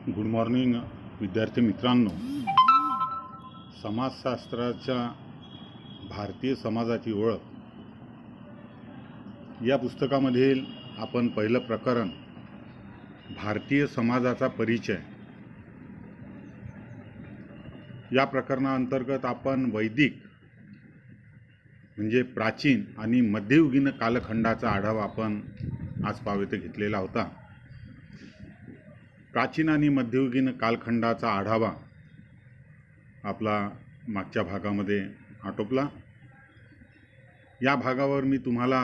Good morning विद्यार्थी मित्रांनो. समाजशास्त्राच्या भारतीय समाजाची ओळख या पुस्तकामधील आपण पहिलं प्रकरण भारतीय समाजाचा परिचय या प्रकरणाअंतर्गत आपण वैदिक म्हणजे प्राचीन आणि मध्ययुगीन कालखंडाचा आढावा आपण आज पावेत घेतलेला होता. प्राचीन आणि मध्ययुगीन कालखंडाचा आढावा आपला मागच्या भागामध्ये आटोपला. या भागावर मी तुम्हाला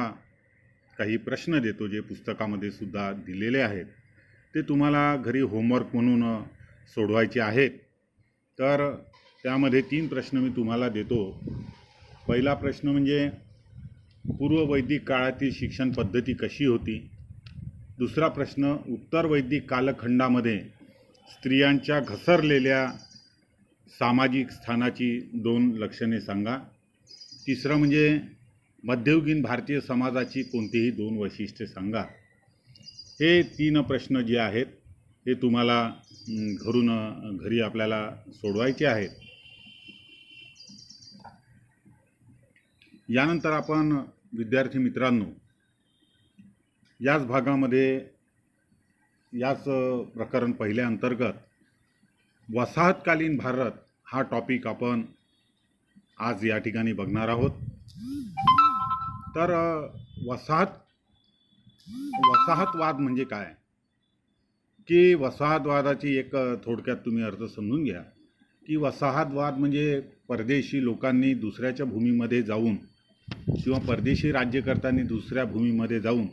काही प्रश्न देतो जे पुस्तकामध्ये सुद्धा दिलेले आहेत. ते तुम्हाला घरी होमवर्क म्हणून सोडवायचे आहेत. तर त्यामध्ये 3 प्रश्न मी तुम्हाला देतो. पहिला प्रश्न म्हणजे पूर्व वैदिक काळातील शिक्षण पद्धती कशी होती. दुसरा प्रश्न उत्तर वैदिक कालखंडामध्ये स्त्रियांच्या घसरलेल्या सामाजिक स्थानाची 2 लक्षणे सांगा. तिसरं म्हणजे मध्ययुगीन भारतीय समाजाची कोणतीही 2 वैशिष्ट्ये सांगा. हे 3 प्रश्न जे आहेत हे तुम्हाला घरी आपल्याला सोडवायचे आहेत. यानंतर आपण विद्यार्थी मित्रांनो याच भागामध्ये याच प्रकरण पहिल्या अंतर्गत वसाहतकालीन भारत हा टॉपिक आपण आज या ठिकाणी बघणार आहोत. तर वसाहतवाद म्हणजे काय की वसाहतवादाची एक थोडक्यात तुम्ही अर्थ समजून घ्या की वसाहतवाद म्हणजे परदेशी लोकांनी दुसऱ्याच्या भूमीमध्ये जाऊन किंवा परदेशी राज्यकर्त्यांनी दुसऱ्या भूमीमध्ये जाऊन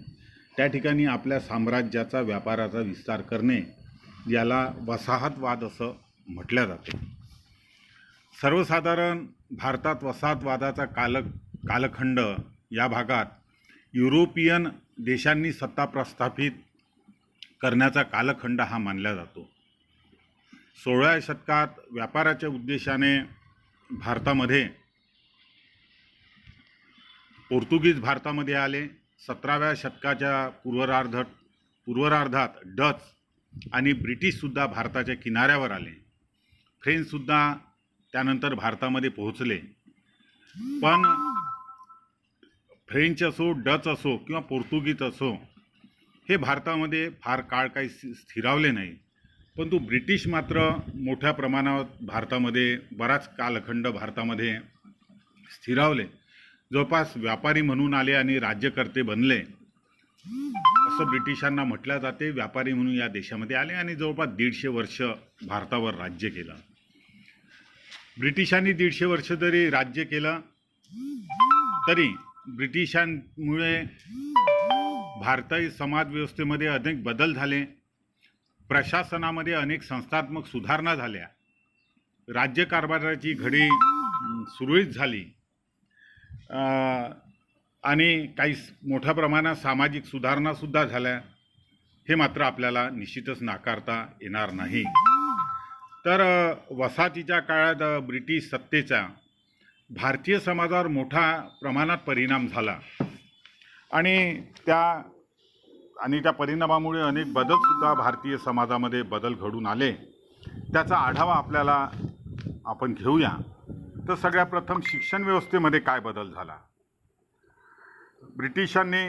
त्या ठिकाणी आपल्या साम्राज्याचा व्यापाराचा विस्तार करणे याला वसाहतवाद असं म्हटलं जाते. सर्वसाधारण भारतात वसाहतवादाचा कालखंड या भागात युरोपियन देशांनी सत्ता प्रस्थापित करण्याचा कालखंड हा मानला जातो. 16व्या शतकात व्यापाराच्या उद्देशाने भारतामध्ये पोर्तुगीज भारतामध्ये आले. 17व्या शतकाच्या पूर्वार्धात डच आणि ब्रिटिशसुद्धा भारताच्या किनाऱ्यावर आले. फ्रेंचसुद्धा त्यानंतर भारतामध्ये पोहोचले. पण फ्रेंच असो, डच असो किंवा पोर्तुगीज असो हे भारतामध्ये फार काळ काही स्थिरावले नाही. परंतु ब्रिटिश मात्र मोठ्या प्रमाणात भारतामध्ये बराच कालखंड भारतामध्ये स्थिरावले. जवळपास व्यापारी म्हणून आले आणि राज्यकर्ते बनले असं ब्रिटिशांना म्हटलं जाते. व्यापारी म्हणून या देशामध्ये आले आणि जवळपास 150 वर्ष भारतावर राज्य केलं. ब्रिटिशांनी 150 वर्ष जरी राज्य केलं तरी ब्रिटिशांमुळे भारतीय समाज व्यवस्थेमध्ये अनेक बदल झाले. प्रशासनामध्ये अनेक संस्थात्मक सुधारणा झाल्या. राज्यकारभाराची घडी सुरळीत झाली आणि काही मोठ्या प्रमाणात सामाजिक सुधारणासुद्धा झाल्या. हे मात्र आपल्याला निश्चितच नाकारता येणार नाही. तर वसाहतीच्या काळात ब्रिटिश सत्तेचा भारतीय समाजावर मोठ्या प्रमाणात परिणाम झाला आणि त्या परिणामामुळे अनेक बदलसुद्धा भारतीय समाजामध्ये बदल घडून आले. त्याचा आढावा आपण घेऊया. तर सगळ्यात प्रथम शिक्षण व्यवस्थेमध्ये काय बदल झाला. ब्रिटिशांनी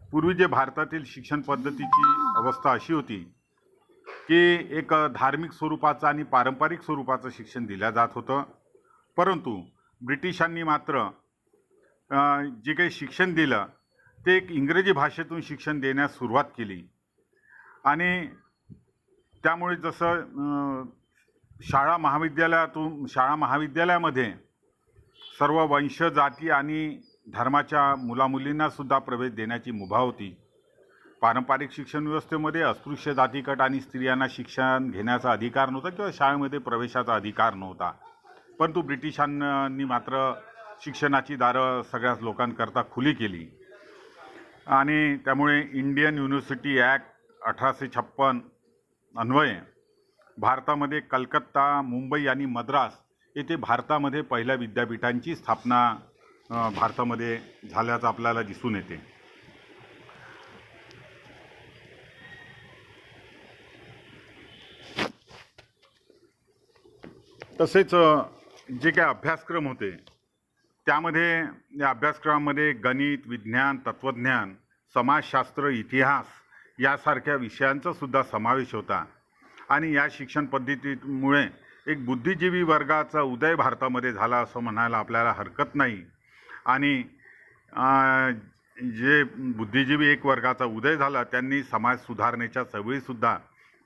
पूर्वी जे भारतातील शिक्षण पद्धतीची अवस्था अशी होती की एक धार्मिक स्वरूपाचं आणि पारंपरिक स्वरूपाचं शिक्षण दिलं जात होतं. परंतु ब्रिटिशांनी मात्र जे काही शिक्षण दिलं ते एक इंग्रजी भाषेतून शिक्षण देण्यास सुरुवात केली आणि त्यामुळे जसं शाळा महाविद्यालयामध्ये सर्व वंश, जाती आणि धर्माच्या मुलामुलींनासुद्धा प्रवेश देण्याची मुभा होती. पारंपरिक शिक्षण व्यवस्थेमध्ये अस्पृश्य जातीगट आणि स्त्रियांना शिक्षण घेण्याचा अधिकार नव्हता किंवा शाळेमध्ये प्रवेशाचा अधिकार नव्हता. परंतु ब्रिटिशांनी मात्र शिक्षणाची दारं सगळ्याच लोकांकरता खुली केली आणि त्यामुळे इंडियन युनिव्हर्सिटी ॲक्ट 1856 अन्वये भारतामध्ये कलकत्ता, मुंबई आणि मद्रास येथे भारतामध्ये पहिल्या विद्यापीठांची स्थापना भारतामध्ये झाल्याचं आपल्याला दिसून येते. तसेच जे काही अभ्यासक्रम होते त्यामध्ये या अभ्यासक्रमामध्ये गणित, विज्ञान, तत्त्वज्ञान, समाजशास्त्र, इतिहास यासारख्या विषयांचा सुद्धा समावेश होता. आणि या शिक्षण पद्धतीमुळे एक बुद्धिजीवी वर्गाचा उदय भारतामध्ये झाला असं म्हणायला आपल्याला हरकत नाही. आणि जे बुद्धिजीवी एक वर्गाचा उदय झाला त्यांनी समाज सुधारणेच्या चळवळीसुद्धा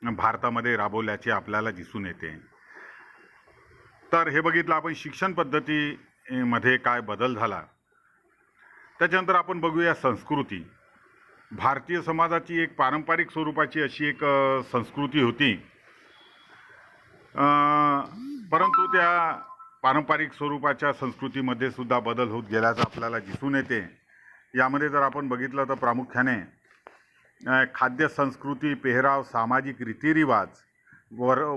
भारतामध्ये राबवल्याचे आपल्याला दिसून येते. तर हे बघितलं आपण शिक्षण पद्धतीमध्ये काय बदल झाला. त्याच्यानंतर आपण बघूया संस्कृती. भारतीय समाजाची एक पारंपरिक स्वरूपाची अशी एक संस्कृती होती, परंतु त्या पारंपरिक स्वरूपाच्या संस्कृतीमध्ये सुद्धा बदल होत गेल्याचं आपल्याला दिसून येते. यामध्ये जर आपण बघितलं तर प्रामुख्याने खाद्य संस्कृती, पेहराव, सामाजिक रीतिरिवाज,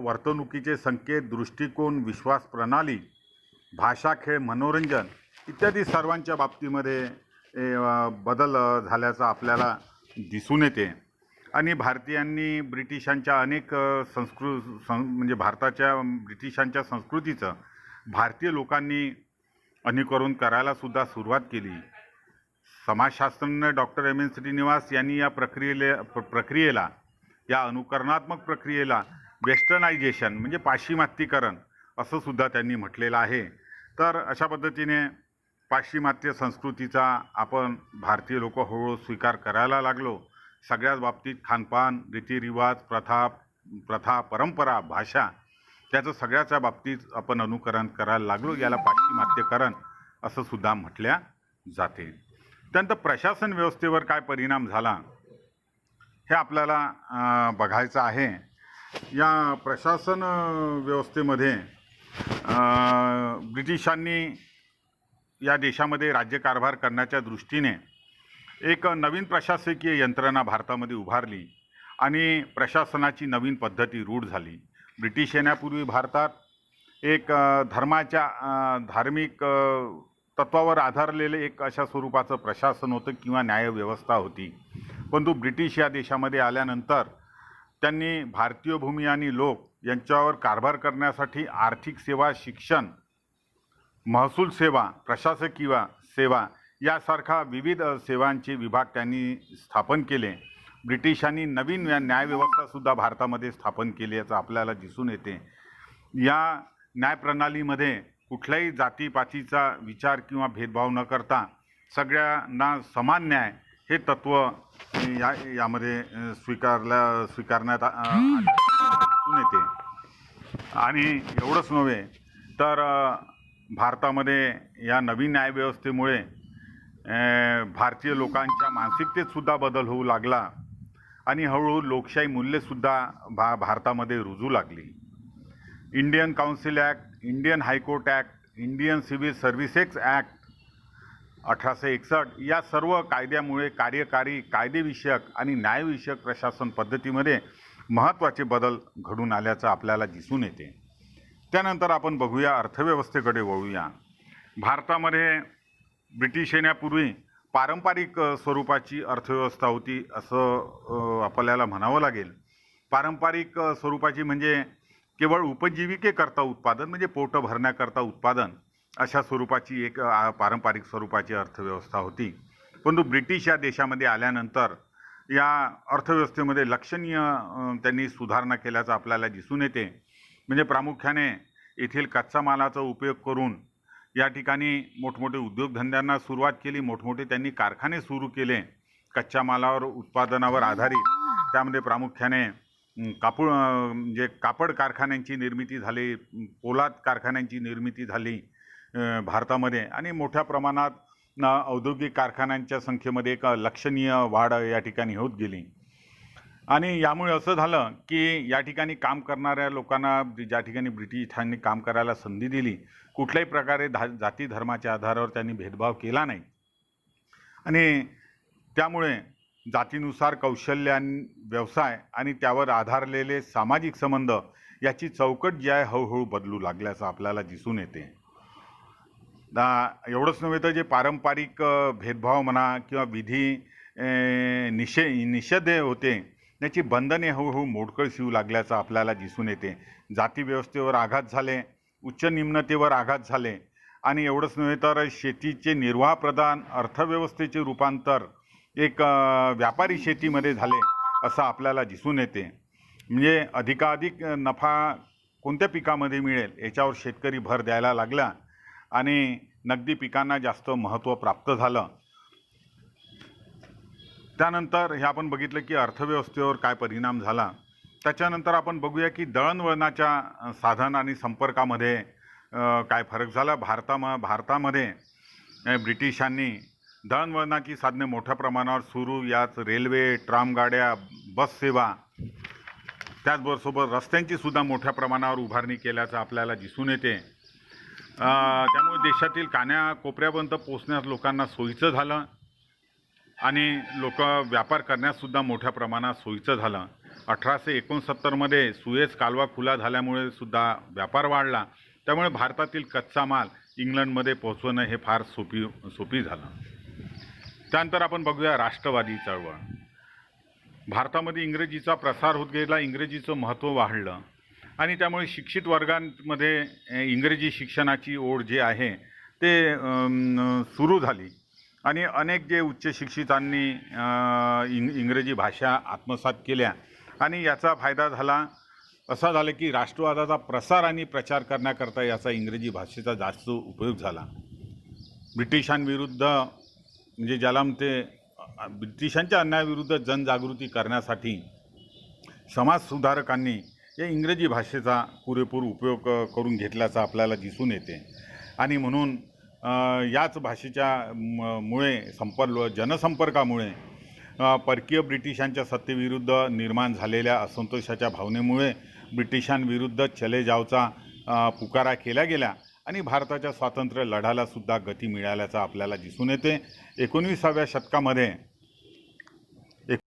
वर्तणुकीचे संकेत, दृष्टिकोन, विश्वास प्रणाली, भाषा, खेळ, मनोरंजन इत्यादी सर्वांच्या बाबतीमध्ये बदल झाल्याचं आपल्याला दिसून येते. आणि भारतीयांनी ब्रिटिशांच्या अनेक म्हणजे ब्रिटिशांच्या संस्कृतीचं भारतीय लोकांनी अनुकरण करायला सुद्धा सुरुवात केली. समाजशास्त्रज्ञ डॉक्टर एम एन श्रीनिवास यांनी या प्रक्रियेला या अनुकरणात्मक प्रक्रियेला वेस्टर्नायझेशन म्हणजे पाश्चिमात्यीकरण असं सुद्धा त्यांनी म्हटलेलं आहे. तर अशा पद्धतीने पाश्चिमात्य संस्कृतीचा आपण भारतीय लोक हळूहळू स्वीकार करायला लागलो. सगळ्याच बाबतीत खानपान, रीतिरिवाज, प्रथा, परंपरा, भाषा त्याचं सगळ्याच्या बाबतीत आपण अनुकरण करायला लागलो. याला पाश्चिमात्यकरण असं सुद्धा म्हटल्या जाते. त्यानंतर प्रशासन व्यवस्थेवर काय परिणाम झाला हे आपल्याला बघायचं आहे. या प्रशासन व्यवस्थेमध्ये ब्रिटिशांनी या देशामध्ये राज्यकारभार करण्याच्या दृष्टीने एक नवीन प्रशासकीय यंत्रणा भारतामध्ये उभारली आणि प्रशासनाची नवीन पद्धती रूढ झाली. ब्रिटिश येण्यापूर्वी भारतात एक धार्मिक तत्वावर आधारलेले एक अशा स्वरूपाचं प्रशासन होतं किंवा न्यायव्यवस्था होती. परंतु ब्रिटिश या देशामध्ये आल्यानंतर त्यांनी भारतीय भूमी आणि लोक यांच्यावर कारभार करण्यासाठी आर्थिक सेवा, शिक्षण, महसूल सेवा, प्रशासकीय सेवा यासारखा विविध सेवांचे विभाग त्यांनी स्थापन केले. ब्रिटिशांनी नवीन न्यायव्यवस्थासुद्धा भारतामध्ये स्थापन केल्याचं आपल्याला दिसून येते. या न्यायप्रणालीमध्ये कुठल्याही जातीपातीचा विचार किंवा भेदभाव न करता सगळ्यांना समान न्याय हे तत्त्व यामध्ये स्वीकारण्यात दिसून येते. आणि एवढंच नव्हे तर भारतामध्ये या नवीन न्यायव्यवस्थेमुळे भारतीय लोकांच्या मानसिकतेत सुद्धा बदल होऊ लागला आणि हळूहळू लोकशाही मूल्येसुद्धा भारतामध्ये रुजू लागली. Indian council act, Indian high court act, Indian civil services act 1861 या सर्व कायद्यामुळे कार्यकारी, कायदेविषयक आणि न्यायविषयक प्रशासन पद्धतीमध्ये महत्त्वाचे बदल घडून आल्याचं आपल्याला दिसून येते. त्यानंतर आपण बघूया अर्थव्यवस्थेकडे वळूया. भारतामध्ये ब्रिटिश येण्यापूर्वी पारंपरिक स्वरूपाची अर्थव्यवस्था होती असं आपल्याला म्हणावं लागेल. पारंपरिक स्वरूपाची म्हणजे केवळ उपजीविकेकरता उत्पादन म्हणजे पोट भरण्याकरता उत्पादन अशा स्वरूपाची एक पारंपरिक स्वरूपाची अर्थव्यवस्था होती. परंतु ब्रिटिश या देशामध्ये आल्यानंतर या अर्थव्यवस्थेमध्ये लक्षणीय त्यांनी सुधारणा केल्याचं आपल्याला दिसून येते. म्हणजे प्रामुख्याने येथील कच्चा मालाचा उपयोग करून या ठिकाणी मोठमोठे उद्योगधंद्यांना सुरुवात केली. मोठमोठे त्यांनी कारखाने सुरू केले कच्च्या मालावर, उत्पादनावर आधारित. त्यामध्ये प्रामुख्याने म्हणजे कापड कारखान्यांची निर्मिती झाली, पोलाद कारखान्यांची निर्मिती झाली भारतामध्ये आणि मोठ्या प्रमाणात औद्योगिक कारखान्यांच्या संख्येमध्ये एक लक्षणीय वाढ या ठिकाणी होत गेली. आणि यामुळे असं झालं की या ठिकाणी काम करणाऱ्या लोकांना ज्या ठिकाणी ब्रिटिशांनी काम करायला संधी दिली कुठल्याही प्रकारे जाती धर्माच्या आधारावर त्यांनी भेदभाव केला नाही आणि त्यामुळे जातीनुसार कौशल्य आणि व्यवसाय आणि त्यावर आधारलेले सामाजिक संबंध याची चौकट जी आहे हळूहळू बदलू लागल्याचं आपल्याला दिसून येते. एवढंच नव्हे तर जे पारंपरिक भेदभाव म्हणा किंवा विधी निषेध होते त्याची बंधने हळूहळू मोडकळीस येऊ लागल्याचं आपल्याला दिसून येते. जाती व्यवस्थेवर आघात झाले, उच्च निम्नतेवर आघात झाले आणि एवढंच नव्हे तर शेतीचे निर्वाहप्रधान अर्थव्यवस्थेचे रूपांतर एक व्यापारी शेतीमध्ये झाले असं आपल्याला दिसून येते. म्हणजे अधिकाधिक नफा कोणत्या पिकामध्ये मिळेल याच्यावर शेतकरी भर द्यायला लागला आणि नगदी पिकांना जास्त महत्त्व प्राप्त झालं. त्यानंतर हे आपण बघितलं की अर्थव्यवस्थेवर काय परिणाम झाला. त्याच्यानंतर आपण बघूया की दळणवळणाच्या साधन आणि संपर्कामध्ये काय फरक झाला. भारतामध्ये ब्रिटिशांनी दळणवळणाची साधने मोठ्या प्रमाणावर सुरू, याच रेल्वे, ट्रामगाड्या, बस सेवा, त्याचबरोबर रस्त्यांची सुद्धा मोठ्या प्रमाणावर उभारणी केल्याचं आपल्याला दिसून येते. त्यामुळे देशातील कानाकोपऱ्यापर्यंत पोहोचण्यास लोकांना सोयीचं झालं आणि लोक व्यापार करण्याससुद्धा मोठ्या प्रमाणात सोयीचं झालं. 1869मध्ये सुएझ कालवा खुला झाल्यामुळे सुद्धा व्यापार वाढला. त्यामुळे भारतातील कच्चा माल इंग्लंडमध्ये पोहोचवणं हे फार सोपी झालं. त्यानंतर आपण बघूया राष्ट्रवादी चळवळ. भारतामध्ये इंग्रजीचा प्रसार होत गेला, इंग्रजीचं महत्त्व वाढलं आणि त्यामुळे शिक्षित वर्गांमध्ये इंग्रजी शिक्षणाची ओढ जी आहे ते सुरू झाली आणि अनेक जे उच्च शिक्षितांनी इंग्रजी भाषा आत्मसात केल्या आणि याचा फायदा असा झाला की राष्ट्रवादाचा प्रसार आणि प्रचार करण्याकरता याचा इंग्रजी भाषेचा जास्त उपयोग झाला. ब्रिटिशांविरुद्ध म्हणजे ज्याला म्हणते ब्रिटिशांच्या अन्यायाविरुद्ध जनजागृती करण्यासाठी समाजसुधारकांनी या इंग्रजी भाषेचा पुरेपूर उपयोग करून घेतल्याचा आपल्याला दिसून येते आणि म्हणून याच भाषेच्या मुळे जनसंपर्कामुळे परकीय ब्रिटिशांच्या सत्तेविरुद्ध निर्माण झालेल्या असंतोषाच्या भावनेमुळे ब्रिटिशांविरुद्ध चले जावचा पुकारा केला गेला आणि भारताच्या स्वातंत्र्य लढ्याला सुद्धा गती मिळाल्याचं आपल्याला दिसून येते. 19व्या शतकामध्ये